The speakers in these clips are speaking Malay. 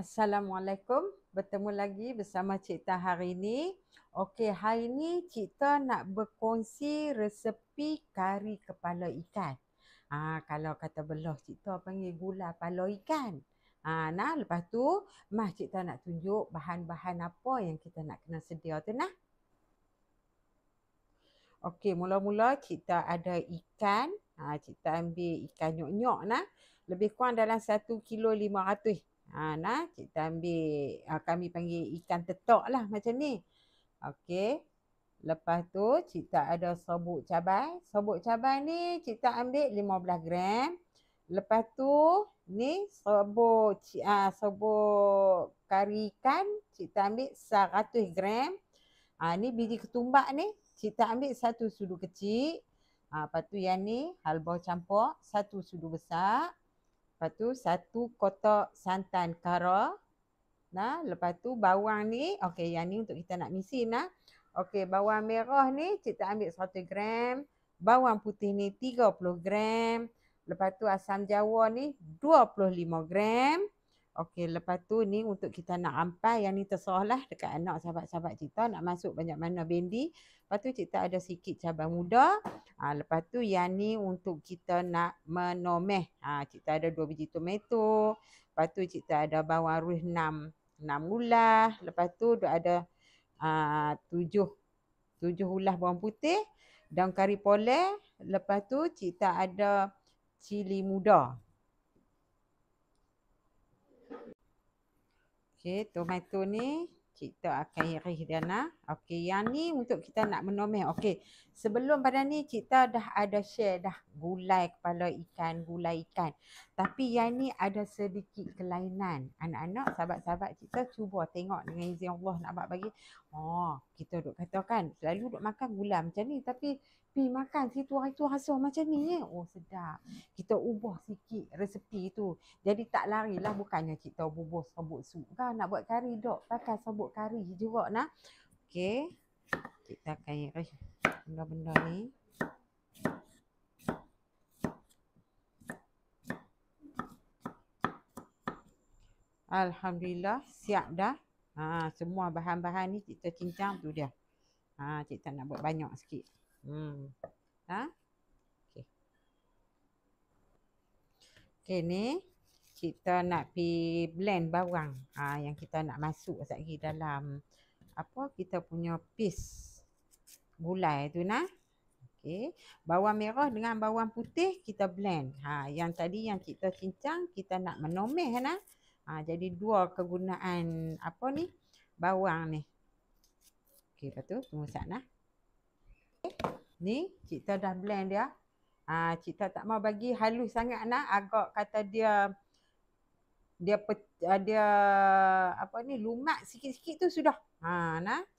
Assalamualaikum. Bertemu lagi bersama Cik Tan hari ini. Okey, hari ini Cik Tan nak berkongsi resepi kari kepala ikan. Kalau kata belah Cik Tan panggil gulai kepala ikan. Lepas tu Cik Tan nak tunjuk bahan-bahan apa yang kita nak kena sedia tu nah. Okey, mula-mula Cik Tan ada ikan. Cik Tan ambil ikan nyok-nyok nah. Lebih kurang dalam 1 kilo 500. Cik Tan ambil, kami panggil ikan tetok lah macam ni. Okey. Lepas tu Cik Tan ada serbuk cabai. Serbuk cabai ni Cik Tan ambil 15 gram. Lepas tu ni serbuk kari ikan Cik Tan ambil 100 gram. Ni biji ketumbak ni Cik Tan ambil 1 sudu kecil. Lepas tu yang ni halba campur 1 sudu besar. Lepas tu 1 kotak santan kara. Lepas tu bawang ni, okey yang ni untuk kita nak misin nah. Okey, bawang merah ni Cik Tan ambil 100 gram. Bawang putih ni 30 gram. Lepas tu asam jawa ni 25 gram. Okey, lepas tu ni untuk kita nak ampai, yang ni terserahlah dekat anak sahabat-sahabat kita nak masuk banyak mana bendi. Lepas tu Cik Tan ada sikit cabai muda. Lepas tu yang ni untuk kita nak menomeh. Cik Tan ada 2 biji tomato. Lepas tu Cik Tan ada bawang ruis 6 ulas. Lepas tu ada 7 ulas bawang putih. Daun kari poleh. Lepas tu Cik Tan ada cili muda. Okey, tomato ni Cik Tan akan iris dia nah. Okey, yang ni untuk kita nak menomeh. Okey, sebelum pada ni Cik Tan dah ada share dah gulai kepala ikan, gulai ikan. Tapi yang ni ada sedikit kelainan. Anak-anak, sahabat-sahabat Cik Tan cuba tengok dengan izin Allah nak bagi. Kita duk katakan selalu duk makan gulai macam ni, tapi pi makan situ hari tu rasa macam ni. Sedap. Kita ubah sikit resepi tu. Jadi tak larilah, bukannya Cik Tan bubuh serbuk sup kan nak buat kari dok. Pakai serbuk kari juga nah. Okey. Cik Tan akan iris benda-benda ni. Alhamdulillah siap dah. Semua bahan-bahan ni Cik Tan cincang tu dia. Cik Tan nak buat banyak sikit. Okey. Okey ni Cik Tan nak pi blend bawang. Yang kita nak masuk sekali dalam apa kita punya piece gulai tu nah. Okey, bawang merah dengan bawang putih kita blend. Yang tadi yang Cik Tan cincang kita nak menomeh nah. Jadi 2 kegunaan apa ni? Bawang ni. Okey, lepas tu tunggu sat nah. Ni Cik Tan dah blend dia. Cik Tan tak mau bagi halus sangat nah, agak kata dia apa ni, lumat sikit-sikit tu sudah.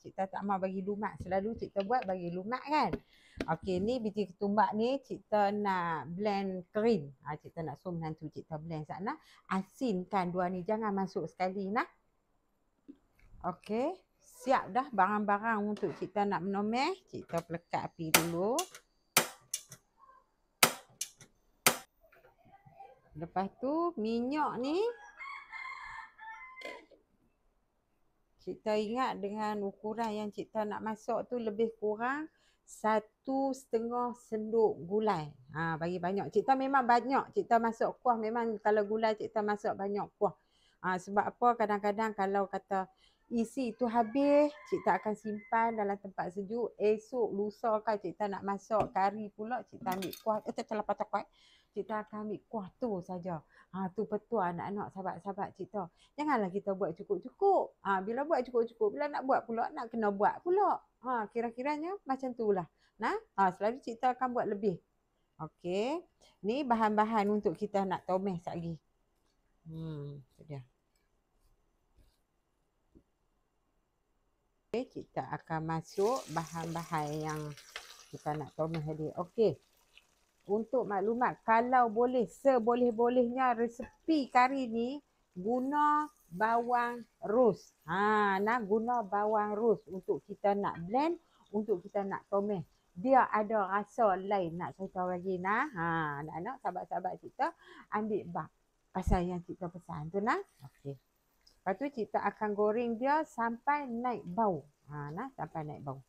Cik Tan tak mau bagi lumat. Selalu Cik Tan buat bagi lumat kan. Okey, ni biji ketumbak ni Cik Tan nak blend kering. Cik Tan nak suruh menantu Cik Tan blend sana. Asinkan 2 ni, jangan masuk sekali nah. Okey, siap dah barang-barang untuk Cik Tan nak menomeh. Cik Tan pelekat api dulu. Lepas tu minyak ni Cik Tan ingat dengan ukuran yang Cik Tan nak masak tu lebih kurang 1,5 sendok gulai. Bagi banyak. Cik Tan memang banyak. Cik Tan masak kuah memang kalau gulai Cik Tan masak banyak kuah. Sebab apa, kadang-kadang kalau kata isi tu habis, Cik Tan akan simpan dalam tempat sejuk. Esok lusa kan Cik Tan nak masak kari pula, Cik Tan ambil kuah. Cik Tan akan ambil kuah tu saja. Tu betul anak-anak sahabat-sahabat Cik Tan. Janganlah kita buat cukup-cukup. Bila buat cukup-cukup, bila nak buat pula, nak kena buat pula. Kira-kiranya macam tu lah. Selalu Cik Tan akan buat lebih. Okey. Ni bahan-bahan untuk kita nak tomeh sekali. Tu dia. Okay, Cik Tan akan masuk bahan-bahan yang kita nak tomeh tadi. Okey. Untuk maklumat, kalau boleh, seboleh-bolehnya resepi kari ni guna bawang rus. Guna bawang rus untuk kita nak blend, untuk kita nak tomeh. Dia ada rasa lain nak cerita lagi nah. Anak-anak sahabat-sahabat kita ambil bak pasal yang kita pesan tu nah. Okey. Lepas tu kita akan goreng dia sampai naik bau. Sampai naik bau.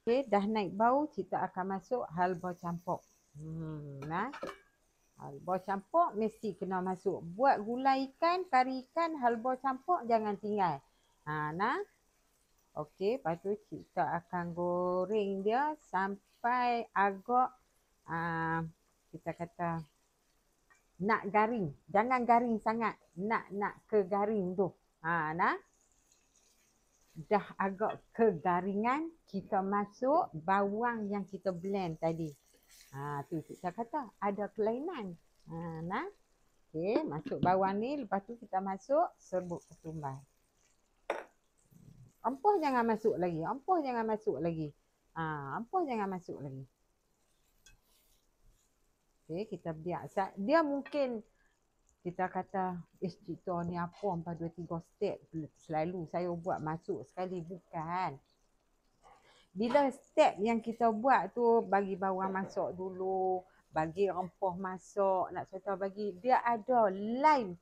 Okey, dah naik bau, kita akan masuk halba campur. Halba campur mesti kena masuk. Buat gulai ikan, kari ikan, halba campur jangan tinggal. Okey, lepas tu kita akan goreng dia sampai agak kita kata nak garing. Jangan garing sangat. Nak ke garing tu. Dah agak kegaringan, kita masuk bawang yang kita blend tadi. Tu kita kata ada kelainan. Okey, masuk bawang ni, lepas tu kita masuk serbuk ketumbar. Ampoh jangan masuk lagi. Ampoh jangan masuk lagi. Ampoh jangan masuk lagi. Okey, kita biar. Dia mungkin kita kata, cerita ni apa 4, 2, 3 step. Selalu saya buat masuk sekali. Bukan. Bila step yang kita buat tu, bagi bawang masuk dulu, bagi rempah masuk, nak cerita bagi, dia ada lain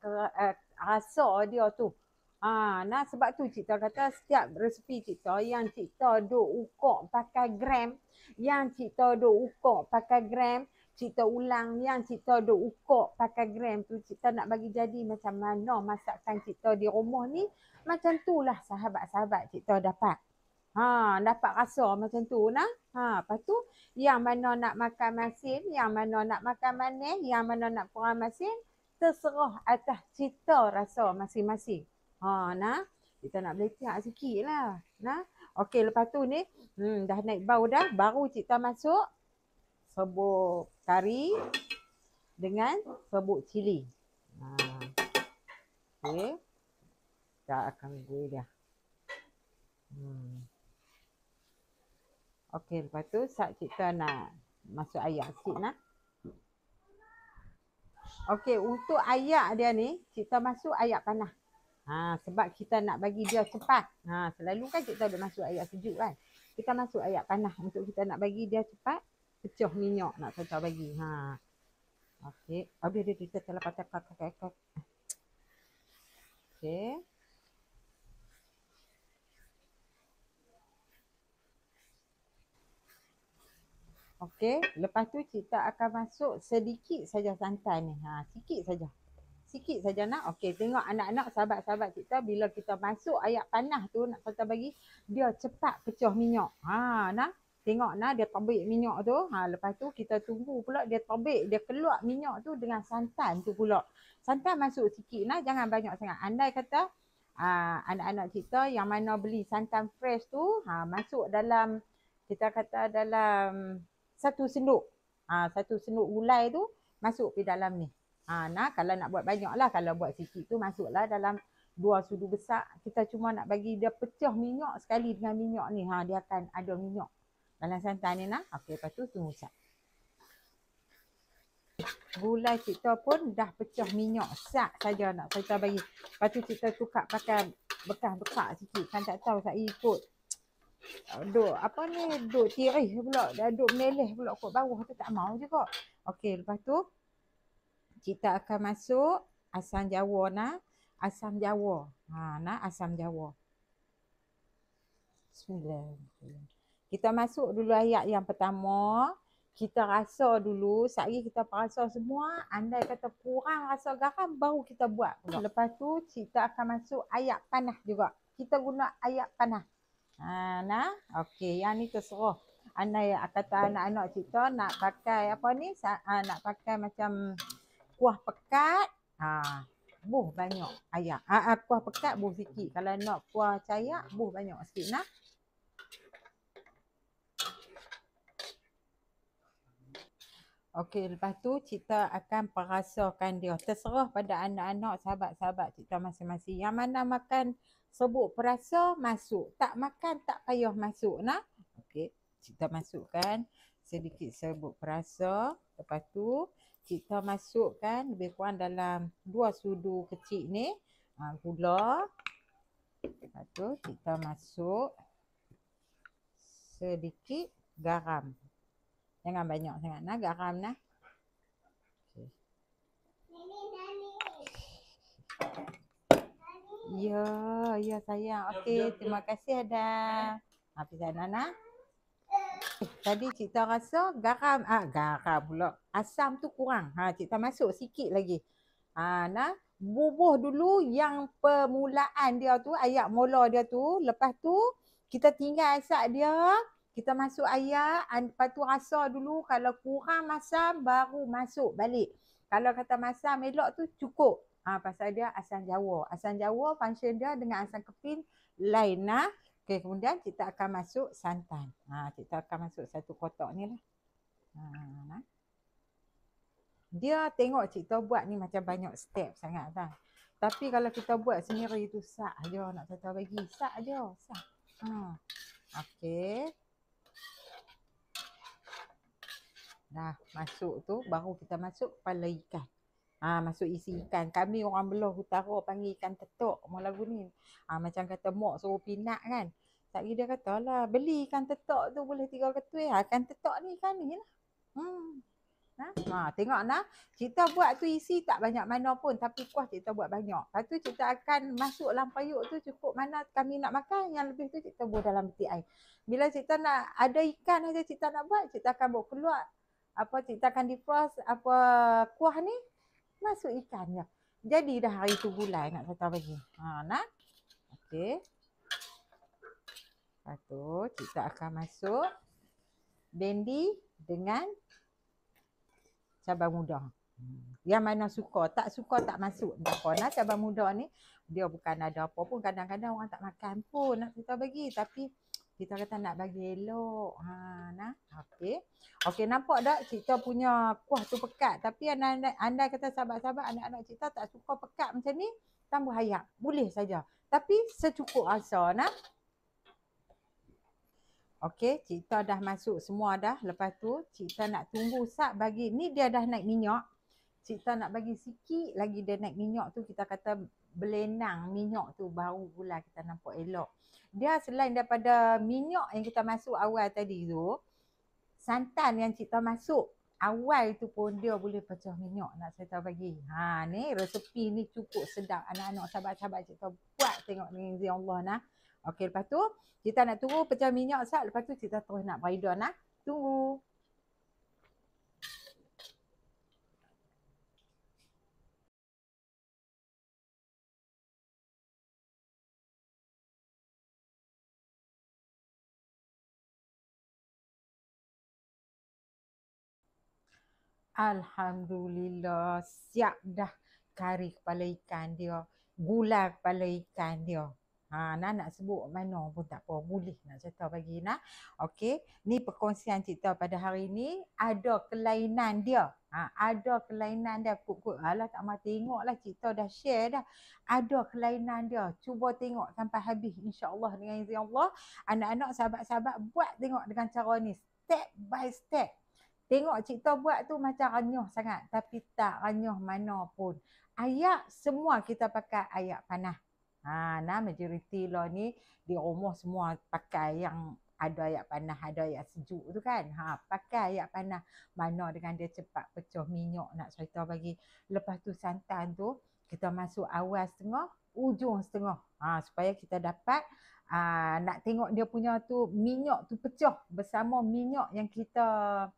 rasa dia tu. Sebab tu cikta kata setiap resepi cikta yang cikta duk ukur pakai gram, yang cikta duk ukur pakai gram, cikta ulang yang cikta duk ukur pakai gram tu, cikta nak bagi jadi macam mana masakan cikta di rumah ni, macam tu lah sahabat-sahabat cikta dapat. Dapat rasa macam tu nah. Lepas tu yang mana nak makan masin, yang mana nak makan manis, yang mana nak kurang masin, terserah atas cita rasa masing-masing. Kita nak beletak sikit lah. Okey, lepas tu ni, dah naik bau dah, baru kita masuk serbuk kari dengan serbuk cili. Okey. Kita akan goreng dia. Okey, lepas tu kita nak masuk ayak sikit nah. Okey, untuk ayak dia ni, kita masuk ayak panas. Sebab kita nak bagi dia cepat. Selalu kan kita ada masuk ayak sejuk kan. Kita masuk ayak panas untuk kita nak bagi dia cepat pecah minyak nak kita bagi. Okey, habis dia kita telah patah kakak. Okey. Okey, lepas tu kita akan masuk sedikit saja santan ni. Sikit saja. Sikit saja nak. Okey, tengok anak-anak, sahabat-sahabat kita, bila kita masuk ayak panas tu, nak kita bagi, dia cepat pecah minyak. Tengok dia tebik minyak tu. Lepas tu kita tunggu pula dia tebik, dia keluar minyak tu dengan santan tu pula. Santan masuk sikit jangan banyak sangat. Andai kata anak-anak kita yang mana beli santan fresh tu, masuk dalam, kita kata dalam 1 senduk. 1 senduk gulai tu masuk di dalam ni. Kalau nak buat banyak lah, kalau buat sikit tu masuklah dalam 2 sudu besar. Kita cuma nak bagi dia pecah minyak sekali dengan minyak ni. Dia akan ada minyak dalam santan ni Okey, lepas tu tunggu sat. Gulai kita pun dah pecah minyak. Sat saja nak kita bagi. Lepas tu kita tukar pakai bekas-bekas sikit. Kan tak tahu saya ikut. Duk tirih pula. Duk meleleh pula kot bawah tu, tak mau juga. Okey, lepas tu kita akan masuk asam jawa asam jawa. Asam jawa. Bismillah. Kita masuk dulu ayak yang pertama. Kita rasa dulu, sekali kita perasa semua, andai kata kurang rasa garam, baru kita buat pula. Lepas tu kita akan masuk ayak panas juga. Kita guna ayak panas. Okey, yang ni terserah. Andai kata anak-anak kita nak pakai nak pakai macam kuah pekat, buh banyak ayak. Kuah pekat buh sikit. Kalau nak kuah cayak, buh banyak sikit Okey, lepas tu kita akan perasakan dia. Terserah pada anak-anak, sahabat-sahabat kita masing-masing. Yang mana makan serbuk perasa, masuk. Tak makan, tak payah masuk Okey, kita masukkan sedikit serbuk perasa. Lepas tu kita masukkan lebih kurang dalam 2 sudu kecil ni gula. Lepas tu kita masuk sedikit garam. Jangan banyak sangat garam Okay. Ya, ya sayang. Okey, terima kasih Ada. Habis Nana. Tadi Cik Tah rasa garam pula. Asam tu kurang. Cik Tah masuk sikit lagi. Nah, bubuh dulu yang permulaan dia tu, ayak mula dia tu. Lepas tu, kita tinggal asap dia. Kita masuk ayak, lepas tu rasa dulu. Kalau kurang masam, baru masuk balik. Kalau kata masam elok tu cukup. Pasal dia asam Jawa. Asam Jawa function dia dengan asam keping lain nah. Okey, kemudian kita akan masuk santan. Kita akan masuk satu kotak ni lah. Dia tengok Cik Tah buat ni macam banyak step sangat kan. Tapi kalau kita buat sendiri tu sak je nak Cik Tah bagi. Sak je. Sak. Okey. Dah masuk tu baru kita masuk kepala ikan. Masuk isi ikan. Kami orang belah utara panggil ikan tetok lagu ni. Macam kata mak suruh pinak kan. Sehari dia kata lah beli ikan tetok tu boleh 3 ketui. Ikan tetok ni ikan ni lah. Tengok nah. Kita buat tu isi tak banyak mana pun. Tapi kuah kita buat banyak. Lepas tu kita akan masuk dalam periuk tu cukup mana kami nak makan. Yang lebih tu kita buat dalam peti air. Bila kita nak ada ikan aja kita nak buat. Kita akan bawa keluar. Kita akan defrost kuah ni. Masuk ikan je. Jadi dah hari tu gulai nak kata bagi. Nak. Okey. Lepas tu kita akan masuk bendi dengan cabai muda. Yang mana suka, tak suka tak masuk. Nah, cabai muda ni dia bukan ada apa pun. Kadang-kadang orang tak makan pun nak kita bagi. Tapi kita kata nak bagi elok. Nah. Okey. Okey, nampak tak kita punya kuah tu pekat. Tapi anda kata sahabat-sahabat, anak-anak kita tak suka pekat macam ni, tambah ayak. Boleh saja. Tapi secukup rasa. Nah. Okey, Cik Tah dah masuk semua dah. Lepas tu, Cik Tah nak tunggu sat bagi. Ni dia dah naik minyak. Cik Tah nak bagi sikit lagi dia naik minyak tu. Kita kata belenang minyak tu. Baru gula kita nampak elok. Dia selain daripada minyak yang kita masuk awal tadi tu. Santan yang Cik Tah masuk awal tu pun dia boleh pecah minyak nak saya tahu bagi. Ni resepi ni cukup sedap. Anak-anak sahabat-sahabat Cik Tah buat tengok ni izin Allah nah. Okey, lepas tu kita nak tunggu pecah minyak sat. Lepas tu kita terus nak berida nah. Tunggu. Alhamdulillah siap dah kari kepala ikan dia. Gula kepala ikan dia. Nak sebut mana pun tak apa. Boleh nak cerita bagi nak. Okey. Ni perkongsian Cik Tah pada hari ni. Ada kelainan dia. Ada kelainan dia. Alah tak mahu tengok lah. Cik Tah dah share dah. Ada kelainan dia. Cuba tengok sampai habis. InsyaAllah dengan izin Allah. Anak-anak sahabat-sahabat buat tengok dengan cara ni. Step by step. Tengok Cik Tah buat tu macam renyah sangat. Tapi tak renyah mana pun. Ayak semua kita pakai ayak panah. Majoriti lah ni di rumah semua pakai yang ada ayak panah, ada ayak sejuk tu kan. Pakai ayak panah. Mana dengan dia cepat pecah minyak nak cerita bagi. Lepas tu santan tu kita masuk awal setengah, ujung setengah. Supaya kita dapat nak tengok dia punya tu minyak tu pecah bersama minyak yang kita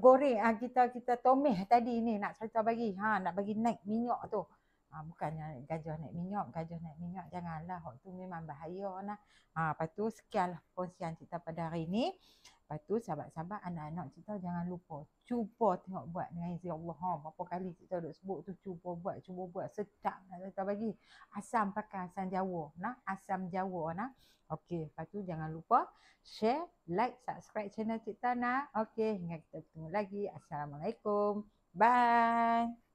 goreng, kita tomeh tadi ni nak cerita bagi. Nak bagi naik minyak tu. Bukannya gajah naik minyak, janganlah. Hak tu memang bahaya nah. Lepas tu sekianlah perkongsian kita pada hari ni. Lepas tu sahabat-sahabat, anak-anak kita jangan lupa cuba tengok buat dengan izin Allah. Berapa kali kita duk sebut tu cuba buat sedap nak kita bagi. Asam pakai asam Jawa nah, asam Jawa nah. Okey, lepas tu jangan lupa share, like, subscribe channel Cik Tah nah. Okey, hingga kita bertemu lagi. Assalamualaikum. Bye.